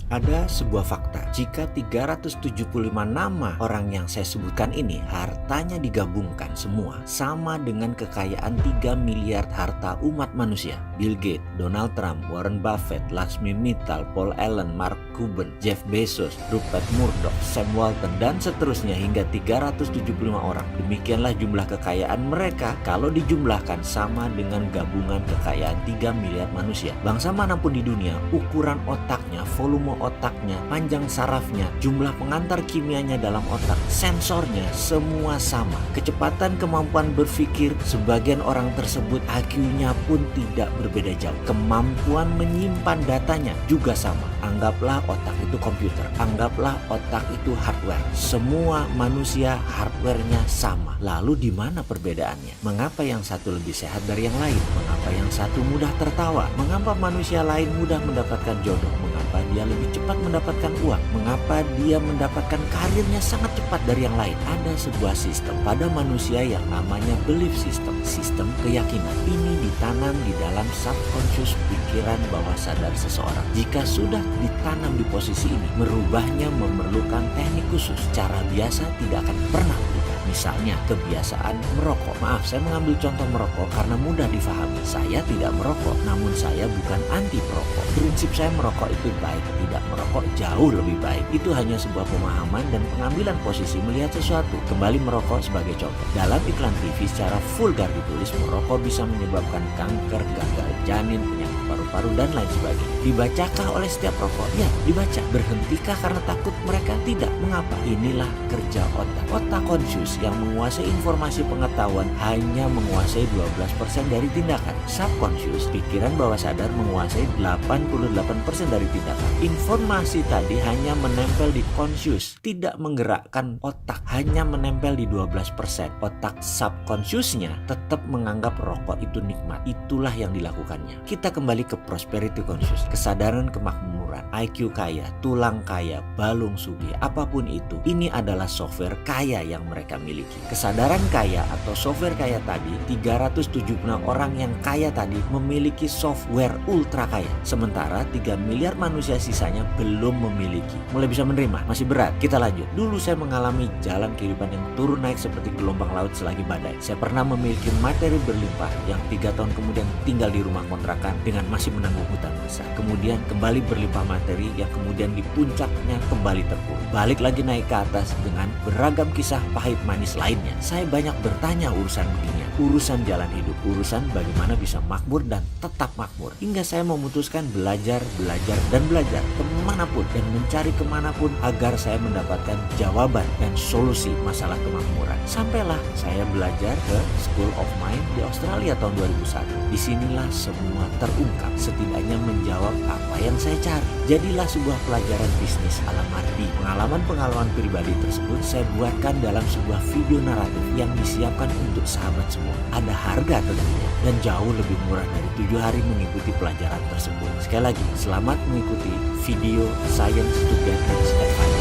Ada sebuah fakta, jika 375 nama orang yang saya sebutkan ini hartanya digabungkan semua sama dengan kekayaan 3 miliar harta umat manusia. Bill Gates, Donald Trump, Warren Buffett, Lakshmi Mittal, Paul Allen, Mark Cuban, Jeff Bezos, Rupert Murdoch, Sam Walton, dan seterusnya hingga 375 orang. Demikianlah jumlah kekayaan mereka kalau dijumlahkan sama dengan gabungan kekayaan 3 miliar manusia. Bangsa manapun di dunia, ukuran otaknya, volume otaknya, panjang sarafnya, jumlah pengantar kimianya dalam otak, sensornya, semua sama. Kecepatan kemampuan berpikir sebagian orang tersebut IQ-nya pun tidak berbeda jauh. Kemampuan menyimpan datanya juga sama. Anggaplah otak itu komputer, anggaplah otak itu hardware. Semua manusia hardware-nya sama. Lalu di mana perbedaannya? Mengapa yang satu lebih sehat dari yang lain? Mengapa yang satu mudah tertawa? Mengapa manusia lain mudah mendapatkan jodoh? Mengapa dia lebih cepat mendapatkan uang? Mengapa dia mendapatkan karirnya sangat cepat dari yang lain? Ada sebuah sistem pada manusia yang namanya belief system, sistem keyakinan. Ini ditanam di dalam subconscious pikiran bawah sadar seseorang. Jika sudah ditanam di posisi ini, merubahnya memerlukan teknik khusus. Cara biasa tidak akan pernah berubah. Misalnya kebiasaan merokok. Maaf, saya mengambil contoh merokok karena mudah difahami. Saya tidak merokok, namun saya bukan anti perokok. Prinsip saya merokok itu baik, tidak merokok jauh lebih baik. Itu hanya sebuah pemahaman dan pengambilan posisi melihat sesuatu. Kembali merokok sebagai contoh. Dalam iklan TV secara vulgar ditulis merokok bisa menyebabkan kanker, gagal janin, penyakit paru-paru, dan lain sebagainya. Dibacakah oleh setiap rokok? Ya, dibaca. Berhentikah karena takut mereka? Tidak. Mengapa? Inilah kerja otak. Otak conscious yang menguasai informasi pengetahuan hanya menguasai 12% dari tindakan. Subconscious, pikiran bawah sadar, menguasai 88% dari tindakan. Informasi tadi hanya menempel di conscious, tidak menggerakkan otak, hanya menempel di 12%. Otak subconsciousnya tetap menganggap rokok itu nikmat. Itulah yang dilakukannya. Kita kembali ke prosperity conscious, kesadaran kemakmuran, IQ kaya, tulang kaya, balung sugih, apapun itu. Ini adalah software kaya yang mereka miliki. Kesadaran kaya atau software kaya tadi, 376 orang yang kaya tadi memiliki software ultra kaya. Sementara 3 miliar manusia sisanya belum memiliki. Mulai bisa menerima? Masih berat? Kita lanjut. Dulu saya mengalami jalan kehidupan yang turun naik seperti gelombang laut selagi badai. Saya pernah memiliki materi berlimpah yang 3 tahun kemudian tinggal di rumah kontrakan dengan masih menanggung hutang besar. Kemudian kembali berlimpah materi yang kemudian di puncaknya kembali terpuruk. Balik lagi naik ke atas dengan beragam kisah pahit manis lainnya. Saya banyak bertanya urusan beginian, urusan jalan hidup, urusan bagaimana bisa makmur dan tetap makmur. Hingga saya memutuskan belajar kemanapun dan mencari kemanapun agar saya mendapatkan jawaban dan solusi masalah kemakmuran. Sampailah saya belajar ke School of Mind di Australia tahun 2001. Disinilah semua terungkap, setidaknya menjawab apa yang saya cari. Jadilah sebuah pelajaran bisnis ala Mardi. Pengalaman-pengalaman pribadi tersebut saya buatkan dalam sebuah video naratif yang disiapkan untuk sahabat semua. Ada harga tentunya dan jauh lebih murah dari 7 hari mengikuti pelajaran tersebut. Sekali lagi, selamat mengikuti video Science to Get Rich Advice.